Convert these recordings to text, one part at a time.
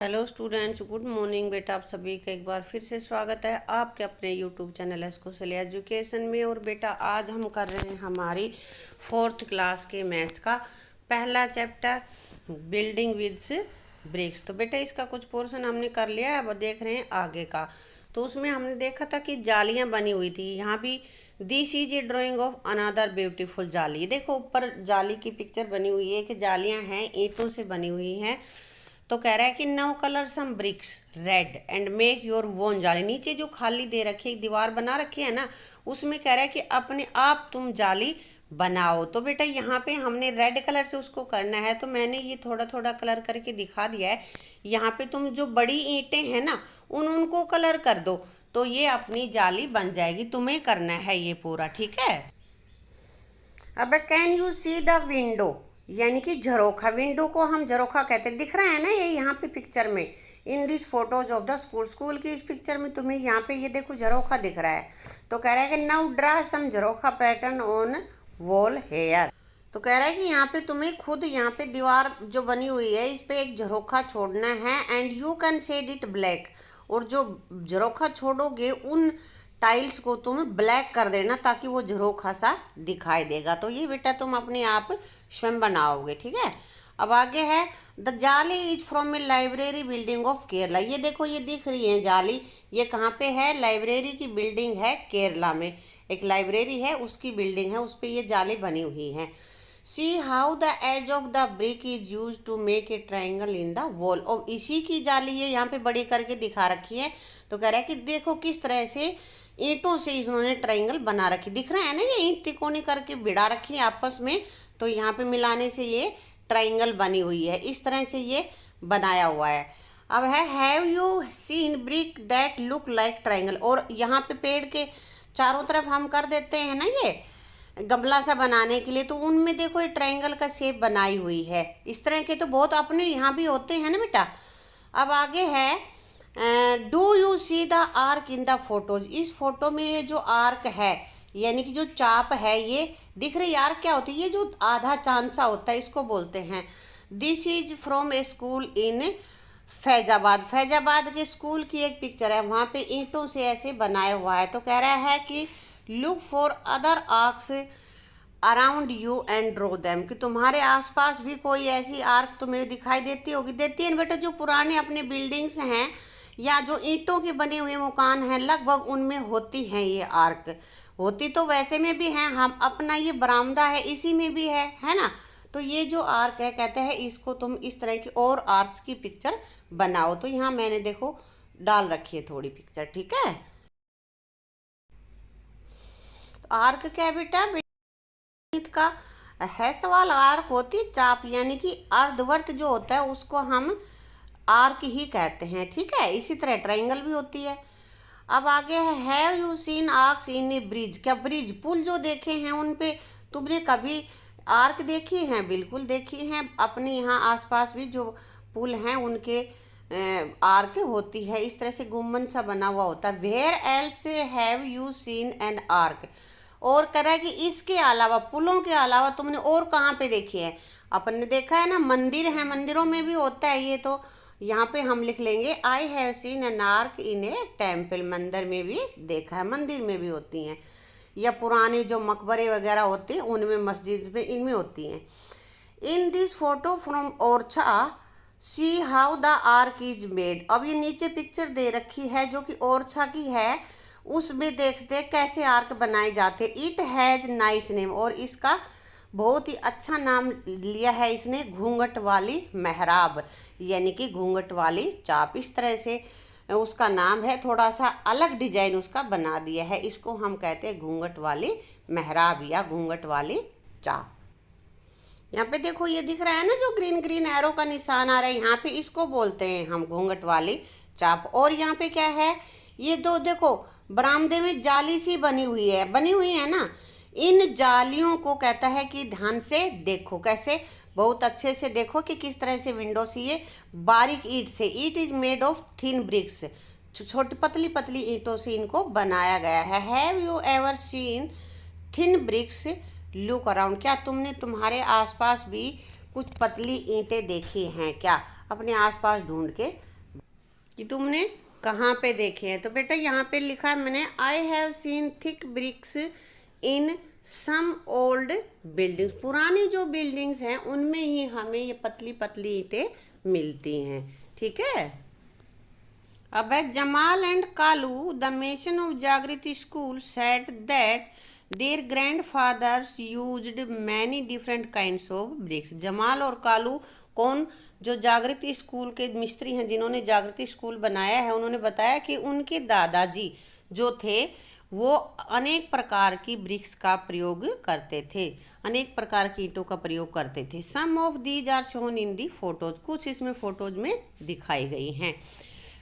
Hello students, good morning बेटा। आप सभी का एक बार फिर से स्वागत है आपके अपने यूट्यूब चैनल एस्कोसली एजुकेशन में। और बेटा आज हम कर रहे हैं हमारी फोर्थ क्लास के मैथ्स का पहला चैप्टर बिल्डिंग विद ब्रिक्स। तो बेटा इसका कुछ पोर्शन हमने कर लिया है, अब देख रहे हैं आगे का। तो उसमें हमने देखा था कि जालियां बनी हुई थी। यहाँ भी this is a drying of another beautiful जाली। देखो ऊपर जाली की पिक्चर बनी हुई है कि जालियां हैं, ईंटों से बनी हुई हैं। तो कह रहा है कि now colour some bricks red and make your own जाली। नीचे जो खाली दे रखी है, एक दीवार बना रखी है ना, उसमें कह रहा है कि अपने आप तुम जाली बनाओ। तो बेटा यहाँ पे हमने रेड कलर से उसको करना है, तो मैंने ये थोड़ा थोड़ा कलर करके दिखा दिया है। यहाँ पे तुम जो बड़ी ईंटें हैं ना उनको कलर कर दो, तो ये अपनी जाली बन जाएगी। तुम्हें करना है ये पूरा, ठीक है। अब can you see the window, यानी कि झरोखा। विंडो को हम झरोखा कहते हैं। दिख रहा है ना ये यहाँ पे पिक्चर में, in this photos of the school. School की इस पिक्चर में तुम्हें यहाँ पे ये देखो झरोखा दिख रहा है। तो कह रहा है कि now draw some jharokha pattern on wall here. तो कह रहा है कि यहाँ पे तुम्हें खुद यहाँ पे दीवार जो बनी हुई है इस पे एक झरोखा छोड़ना है। And you can shade it black, और जो झरोखा छोड़ोगे उन टाइल्स को तुम ब्लैक कर देना ताकि वो झरोखा सा दिखाई देगा। तो ये बेटा तुम अपने आप स्वयं बनाओगे, ठीक है। अब आगे है द जाली is from A library building of Kerala. ये देखो ये दिख रही है जाली, ये कहाँ पे है? लाइब्रेरी की बिल्डिंग है केरला में। एक लाइब्रेरी है, उसकी बिल्डिंग है, उस पर ये जाली बनी हुई है। See how the edge of the brick is use to make a triangle in the wall. और इसी की जाली ये यहाँ पे बड़ी करके दिखा रखी है। तो कह रहा है कि देखो किस तरह से ईंटों से इन्होंने ट्राइंगल बना रखी। दिख रहा है ना, ये ईंट तिकोनी करके भिड़ा रखी है आपस में, तो यहाँ पे मिलाने से ये ट्राइंगल बनी हुई है। इस तरह से ये बनाया हुआ है। अब है have you scene brick that look like triangle. और यहाँ पे पेड़ के चारों तरफ हम कर देते हैं ना ये गमला सा बनाने के लिए, तो उनमें देखो ये ट्रायंगल का शेप बनाई हुई है। इस तरह के तो बहुत अपने यहाँ भी होते हैं ना बेटा। अब आगे है do you see the arc in the photos. इस फोटो में ये जो आर्क है यानी कि जो चाप है ये दिख रही। आर्क क्या होती है? ये जो आधा चांद सा होता है इसको बोलते हैं। This is from A school इन फैजाबाद। फैजाबाद के स्कूल की एक पिक्चर है, वहाँ पे ईंटों से ऐसे बनाया हुआ है। तो कह रहा है कि look for other arcs around you and draw them, कि तुम्हारे आसपास भी कोई ऐसी आर्क तुम्हें दिखाई देती होगी। देती है बेटा, जो पुराने अपने बिल्डिंग्स हैं या जो ईंटों के बने हुए मकान हैं लगभग उनमें होती हैं ये आर्क। होती तो वैसे में भी हैं, हम अपना ये बरामदा है इसी में भी है ना। तो ये जो आर्क है कहते हैं इसको तुम इस तरह की और आर्क्स की पिक्चर बनाओ। तो यहाँ मैंने देखो डाल रखी है थोड़ी पिक्चर, ठीक है। तो आर्क क्या है बेटा? का है सवाल। आर्क होती है चाप, यानी कि अर्धवर्त जो होता है उसको हम आर्क ही कहते हैं, ठीक है। इसी तरह ट्रायंगल भी होती है। अब आगे है have you scene arcs in A bridge. क्या ब्रिज पुल जो देखे हैं उन पे तुमने कभी आर्क देखी हैं? बिल्कुल देखी हैं। अपने यहाँ आसपास भी जो पुल हैं उनके आर्क होती है। इस तरह से गुम्बद सा बना हुआ होता है। Where else have you seen an arch. और कह रहा है कि इसके अलावा, पुलों के अलावा तुमने और कहाँ पे देखी है? अपन ने देखा है ना मंदिर है, मंदिरों में भी होता है ये। तो यहाँ पे हम लिख लेंगे आई have scene an arc in A temple. मंदिर में भी देखा है, मंदिर में भी होती हैं, या पुराने जो मकबरे वगैरह होते हैं उनमें, मस्जिद में, इनमें होती हैं। In this photo from Orchha C how the arc is made. अब ये नीचे पिक्चर दे रखी है जो कि ओरछा की है, उसमें देखते कैसे आर्क बनाए जाते। इट हैज़ नाइस नेम, और इसका बहुत ही अच्छा नाम लिया है इसने, घूंघट वाली मेहराब, यानी कि घूंघट वाली चाप। इस तरह से उसका नाम है, थोड़ा सा अलग डिजाइन उसका बना दिया है। इसको हम कहते हैं घूंघट वाली मेहराब या घूंघट वाली चाप। यहाँ पे देखो ये दिख रहा है ना जो ग्रीन ग्रीन एरो का निशान आ रहा है, यहाँ पे इसको बोलते हैं हम घूंघट वाली चाप। और यहाँ पे क्या है? ये दो देखो बरामदे में जाली सी बनी हुई है ना। इन जालियों को कहता है कि ध्यान से देखो, कैसे? बहुत अच्छे से देखो कि किस तरह से विंडो से ये बारीक ईंट से, it is made of thin bricks, छोटी पतली पतली ईंटों से इनको बनाया गया है। Have you ever seen thin bricks look around. क्या तुमने तुम्हारे आसपास भी कुछ पतली ईंटें देखी हैं क्या अपने आसपास ढूंढ के कि तुमने कहाँ पे देखे हैं। तो बेटा यहाँ पे लिखा है मैंने, I have seen thick bricks in some old buildings. पुरानी जो बिल्डिंग्स हैं उनमें ही हमें ये पतली पतली ईंटें मिलती हैं। ठीक है। अब है Jamal and Kalu the mason of Jagriti school said that there grandfathers used many different kinds of bricks. Jamal और कालू कौन, जो जागृति स्कूल के मिस्त्री हैं जिन्होंने जागृति स्कूल बनाया है, उन्होंने बताया कि उनके दादाजी जो थे वो अनेक प्रकार की ब्रिक्स का प्रयोग करते थे, अनेक प्रकार की ईंटों का प्रयोग करते थे। Some of these are shown in the photos, कुछ इसमें फोटोज में दिखाई गई हैं।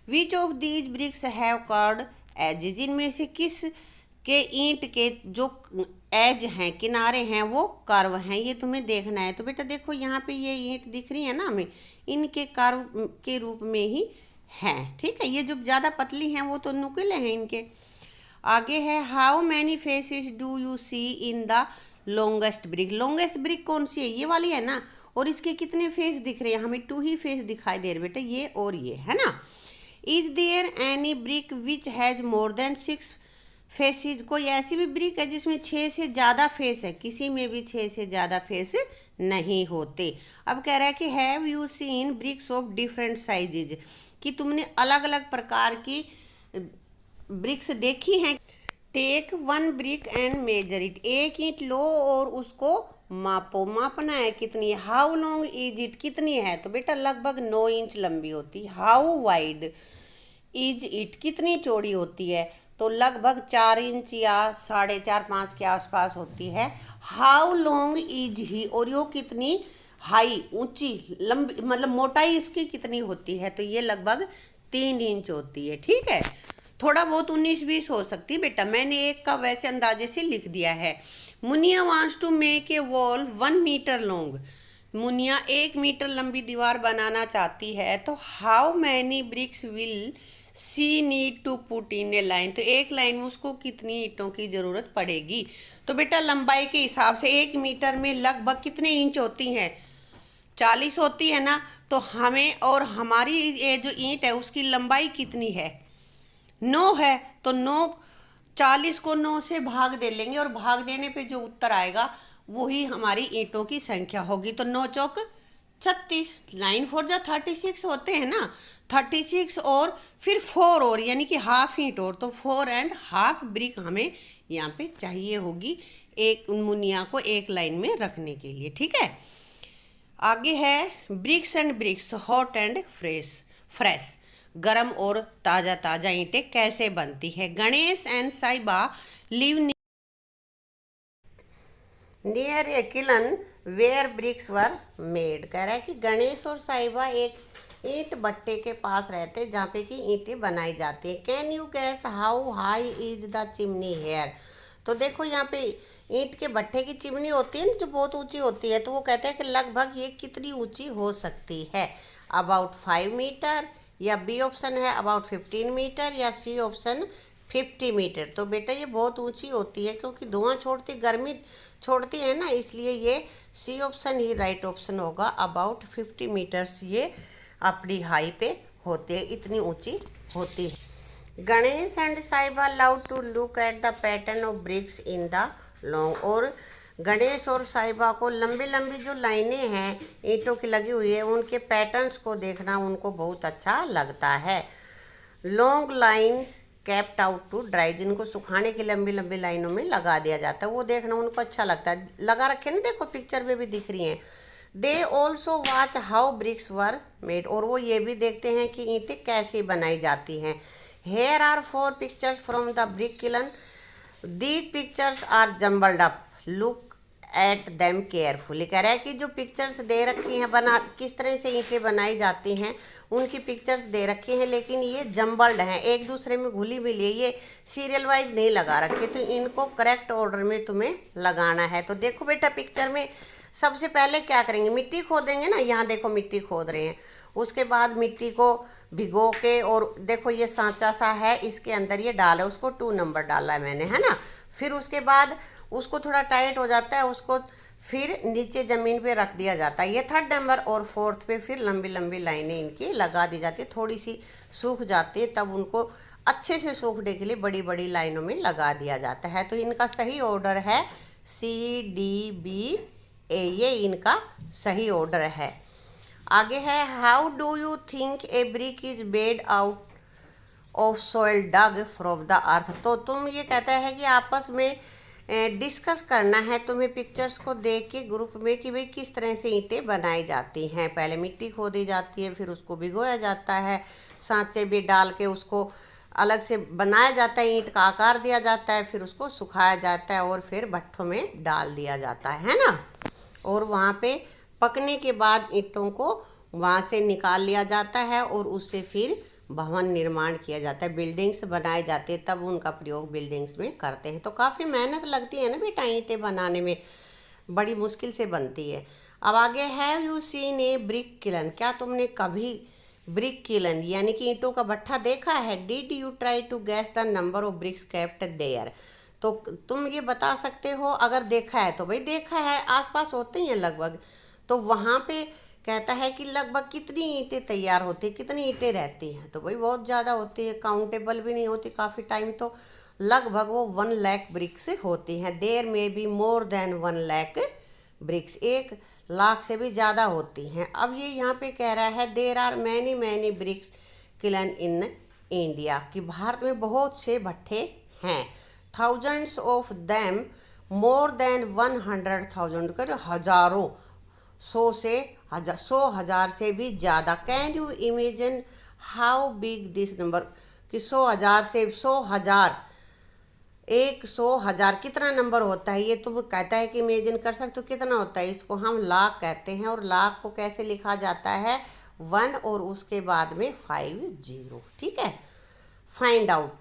Which of these bricks have curved edges, इनमें से किस के ईंट के जो एज हैं, किनारे हैं, वो कर्व हैं, ये तुम्हें देखना है। तो बेटा देखो यहाँ पे ये ईंट दिख रही है ना हमें, इनके कर्व के रूप में ही हैं। ठीक है। ये जो ज़्यादा पतली हैं वो तो नुकीले हैं इनके। आगे है, how many faces do you see in the longest brick. Longest brick कौन सी है, ये वाली है ना, और इसके कितने फेस दिख रहे हैं, हमें 2 ही फेस दिखाई दे रहे बेटा, ये और ये, है ना। Is there any brick which has more than 6 faces, कोई ऐसी भी ब्रिक है जिसमें 6 से ज़्यादा फेस है, किसी में भी 6 से ज़्यादा फेस नहीं होते। अब कह रहा है कि have you seen bricks of different sizes, कि तुमने अलग अलग प्रकार की ब्रिक्स देखी हैं। Take 1 brick and measure it, एक ईंट लो और उसको मापो, मापना है कितनी है। हाउ लॉन्ग इज इट, कितनी है, तो बेटा लगभग 9 इंच लंबी होती है। हाउ वाइड इज इट, कितनी चौड़ी होती है, तो लगभग 4 इंच या 4.5-5 के आसपास होती है। हाउ लॉन्ग इज ही, और यो कितनी हाई, ऊंची, लंबी, मतलब मोटाई इसकी कितनी होती है, तो ये लगभग 3 इंच होती है। ठीक है। थोड़ा बहुत 19-20 हो सकती है बेटा, मैंने एक का वैसे अंदाजे से लिख दिया है। Muniya wants to make a wall 1 metre long, Muniya 1 metre लंबी दीवार बनाना चाहती है। तो how many bricks will she need to put in a line, तो एक लाइन में उसको कितनी ईंटों की ज़रूरत पड़ेगी। तो बेटा लंबाई के हिसाब से 1 मीटर में लगभग कितने इंच होती हैं, 40 होती है ना। तो हमें और हमारी ये जो ईंट है उसकी लंबाई कितनी है, 9 है, तो 9, 40 को 9 से भाग दे लेंगे और भाग देने पे जो उत्तर आएगा वही हमारी ईंटों की संख्या होगी। तो 9 चौक 36, 9 4 जा 36 होते हैं ना, 36 और फिर 4 और, यानी कि हाफ ईंट और, तो 4.5 ब्रिक हमें यहाँ पे चाहिए होगी एक मुनिया को एक लाइन में रखने के लिए। ठीक है। आगे है bricks and bricks hot and fresh, गरम और ताज़ा ताज़ा ईंटें कैसे बनती है। Ganesh and Saiba live near a kiln where bricks were made. कह रहा है कि गणेश और साइबा एक ईंट भट्टे के पास रहते जहाँ पे कि ईंटें बनाई जाती है। Can you guess how high is the chimney here, तो देखो यहाँ पे ईंट के भट्टे की चिमनी होती है ना जो बहुत ऊंची होती है, तो वो कहते हैं कि लगभग ये कितनी ऊंची हो सकती है, अबाउट 5 मीटर, या बी ऑप्शन है अबाउट 15 मीटर, या सी ऑप्शन 50 मीटर। तो बेटा ये बहुत ऊंची होती है क्योंकि धुआं छोड़ती, गर्मी छोड़ती है ना, इसलिए ये सी ऑप्शन ही राइट ऑप्शन होगा। अबाउट 50 मीटर्स ये अपनी हाई पे होते, इतनी ऊंची होती है। Ganesh and Saiba love to look at the pattern of bricks in the long, और गणेश और साइबा को लंबी लंबी जो लाइनें हैं ईंटों की लगी हुई है उनके पैटर्न्स को देखना उनको बहुत अच्छा लगता है। Long lines kept out to dry, जिनको सुखाने की लंबी लंबी लाइनों में लगा दिया जाता है, वो देखना उनको अच्छा लगता है। लगा रखे ना, देखो पिक्चर में भी दिख रही हैं। They also watch how bricks were made, और वो ये भी देखते हैं कि ईंटें कैसे बनाई जाती हैं। Here are 4 pictures from the brick kiln, these pictures are jumbled up, look at them carefully. कह रहा है कि जो पिक्चर्स दे रखी हैं, बना किस तरह से ईंटें बनाई जाती हैं उनकी पिक्चर्स दे रखी हैं, लेकिन ये जम्बल्ड हैं, एक दूसरे में घुली मिली है, ये सीरियल वाइज नहीं लगा रखे, तो इनको करेक्ट ऑर्डर में तुम्हें लगाना है। तो देखो बेटा पिक्चर में सबसे पहले क्या करेंगे, मिट्टी खोदेंगे ना, यहाँ देखो मिट्टी खोद रहे हैं, उसके बाद मिट्टी को भिगो के, और देखो ये सांचा सा है, इसके अंदर ये डाला है, उसको 2 नंबर डाला है मैंने, है ना। फिर उसके बाद उसको थोड़ा टाइट हो जाता है, उसको फिर नीचे ज़मीन पे रख दिया जाता है। ये थर्ड नंबर। और फोर्थ पे फिर लंबी लंबी लाइनें इनकी लगा दी जाती है, थोड़ी सी सूख जाती है तब उनको अच्छे से सूखने के लिए बड़ी बड़ी लाइनों में लगा दिया जाता है। तो इनका सही ऑर्डर है CDBA, ये इनका सही ऑर्डर है। आगे है how do you think a brick is made out of soil dug from the earth. तो तुम ये कहता है कि आपस में डिस्कस करना है तुम्हें पिक्चर्स को देख के ग्रुप में कि भाई किस तरह से ईंटें बनाई जाती हैं। पहले मिट्टी खोदी जाती है, फिर उसको भिगोया जाता है, सांचे भी डाल के उसको अलग से बनाया जाता है, ईंट का आकार दिया जाता है, फिर उसको सुखाया जाता है और फिर भट्ठों में डाल दिया जाता है ना। और वहाँ पे पकने के बाद ईंटों को वहाँ से निकाल लिया जाता है और उससे फिर भवन निर्माण किया जाता है, बिल्डिंग्स बनाए जाते हैं, तब उनका प्रयोग बिल्डिंग्स में करते हैं। तो काफ़ी मेहनत लगती है ना बेटा ईंटें बनाने में, बड़ी मुश्किल से बनती है। अब आगे have you scene A brick kiln, क्या तुमने कभी ब्रिक किलन यानी कि ईंटों का भट्ठा देखा है। Did you try to guess the number of bricks kept there, तो तुम ये बता सकते हो अगर देखा है तो भाई देखा है, आसपास होते ही हैं लगभग। तो वहाँ पे कहता है कि लगभग कितनी ईंटें तैयार होती, कितनी ईंटें रहती हैं, तो भाई बहुत ज़्यादा होती है, काउंटेबल भी नहीं होती काफ़ी टाइम, तो लगभग वो 1 लाख ब्रिक्स होती हैं। There may be more than 1 lakh bricks, 1 lakh से भी ज़्यादा होती हैं। अब ये यहाँ पे कह रहा है there are many many bricks kiln in India, कि भारत में बहुत से भट्ठे हैं। Thousands of them more than 100,000, कर हजारों, 100,000 से भी ज़्यादा। Can you imagine how big this number, कि 100,000 से 100,000, 100,000 कितना नंबर होता है, ये तुम कहता है कि इमेजिन कर सकते हो कितना होता है। इसको हम लाख कहते हैं, और लाख को कैसे लिखा जाता है 1 और उसके बाद में 50, ठीक है। Find out,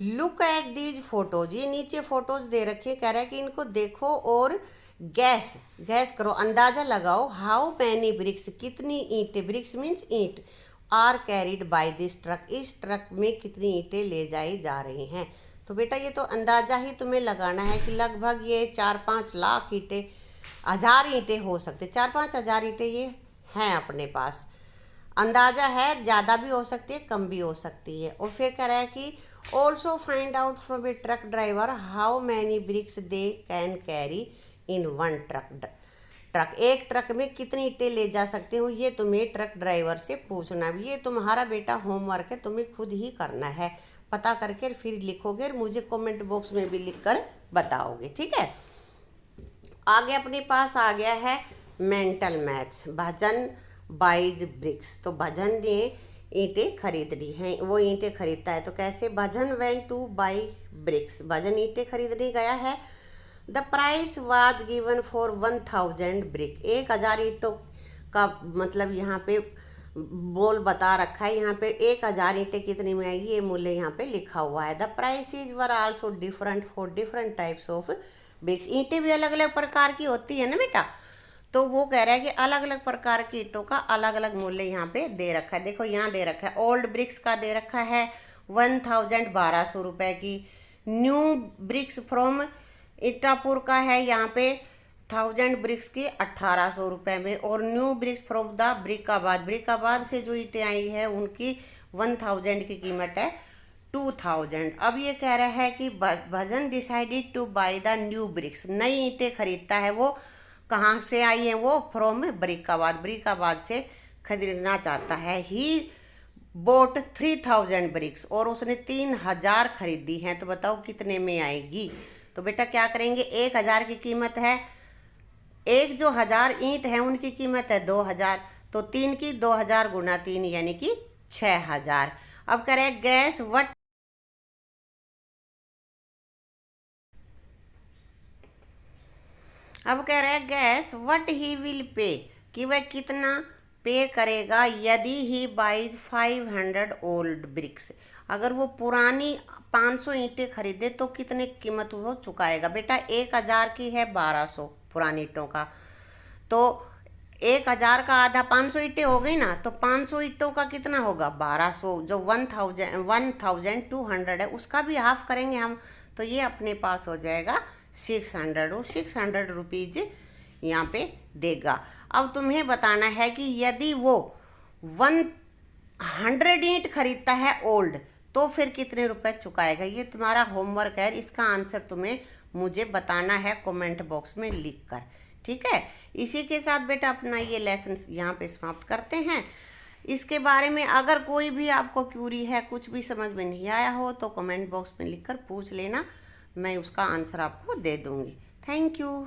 look at these photos, ये नीचे फोटोज दे रखे, कह रहा है कि इनको देखो और गैस करो, अंदाज़ा लगाओ। हाउ मैनी ब्रिक्स, कितनी ईंटें, ब्रिक्स मीन्स ईंट, are carried by this truck, इस ट्रक में कितनी ईंटें ले जाई जा रही हैं। तो बेटा ये तो अंदाज़ा ही तुम्हें लगाना है कि लगभग ये 4-5 लाख ईंटें, 1000 ईंटें हो सकते, 4-5 हज़ार ईंटें ये हैं अपने पास। अंदाज़ा है, ज़्यादा भी हो सकती है, कम भी हो सकती है। और फिर कह रहा है कि also find out from a truck driver how many bricks they can carry in 1 truck, एक ट्रक में कितनी ईंटें ले जा सकते हो, ये तुम्हें ट्रक ड्राइवर से पूछना। ये तुम्हारा बेटा होमवर्क है, तुम्हें खुद ही करना है, पता करके फिर लिखोगे और मुझे कमेंट बॉक्स में भी लिखकर बताओगे, ठीक है। आगे अपने पास आ गया है मेंटल मैथ्स, भजन बाइज ब्रिक्स। तो भजन ने ईंटें खरीदनी हैं, वो ईंटें खरीदता है, तो कैसे, भजन वेंट टू बाई ब्रिक्स, भजन ईंटें खरीदने गया है। The price was given for 1000 brick, 1000 ईंटों का मतलब यहाँ पे बोल बता रखा है, यहाँ पे 1000 ईंटें कितनी में आएगी ये मूल्य यहाँ पे लिखा हुआ है। The prices were also different for different types of BRICS, ईंटें भी अलग अलग प्रकार की होती है ना बेटा, तो वो कह रहा है कि अलग अलग प्रकार की ईंटों का अलग अलग मूल्य यहाँ पे दे रखा है। देखो यहाँ दे रखा है, ओल्ड ब्रिक्स का दे रखा है 1000, 1200 रुपये की। न्यू ब्रिक्स फ्रॉम इटापुर का है यहाँ पे 1000 ब्रिक्स की 1800 रुपये में। और न्यू ब्रिक्स फ्रॉम द ब्रिकाबाद से जो ईंटें आई है उनकी 1000 की कीमत है 2000। अब ये कह रहा है कि Bhajan decided to buy the new bricks, नई ईंटें खरीदता है, वो कहाँ से आई हैं, वो फ्रॉम ब्रिकाबाद से खरीदना चाहता है। ही बोट 3000 ब्रिक्स, और उसने 3000 खरीदी हैं, तो बताओ कितने में आएगी। तो बेटा क्या करेंगे, 1000 की कीमत है, एक जो 1000 ईंट है उनकी कीमत है 2000, तो 3 की 2000 गुना 3 यानी कि 6000। अब कह रहे हैं गैस वट, अब कह रहे हैं gas what he will pay, कि वह कितना पे करेगा यदि ही बाइज 500 ओल्ड ब्रिक्स, अगर वो पुरानी 500 ईंटें खरीदे तो कितने कीमत वो चुकाएगा। बेटा 1000 की है 1200 पुरानी ईंटों का, तो 1000 का आधा 500 ईंटें हो गई ना, तो 500 ईंटों का कितना होगा 1200, जो 1200 है उसका भी हाफ करेंगे हम, तो ये अपने पास हो जाएगा 600, और 600 रुपीज़ यहाँ पे देगा। अब तुम्हें बताना है कि यदि वो 100 ईंट खरीदता है ओल्ड तो फिर कितने रुपए चुकाएगा। ये तुम्हारा होमवर्क है, इसका आंसर तुम्हें मुझे बताना है कमेंट बॉक्स में लिखकर। ठीक है, इसी के साथ बेटा अपना ये लेसन यहाँ पे समाप्त करते हैं। इसके बारे में अगर कोई भी आपको क्यूरी है, कुछ भी समझ में नहीं आया हो तो कमेंट बॉक्स में लिखकर पूछ लेना, मैं उसका आंसर आपको दे दूँगी। Thank you.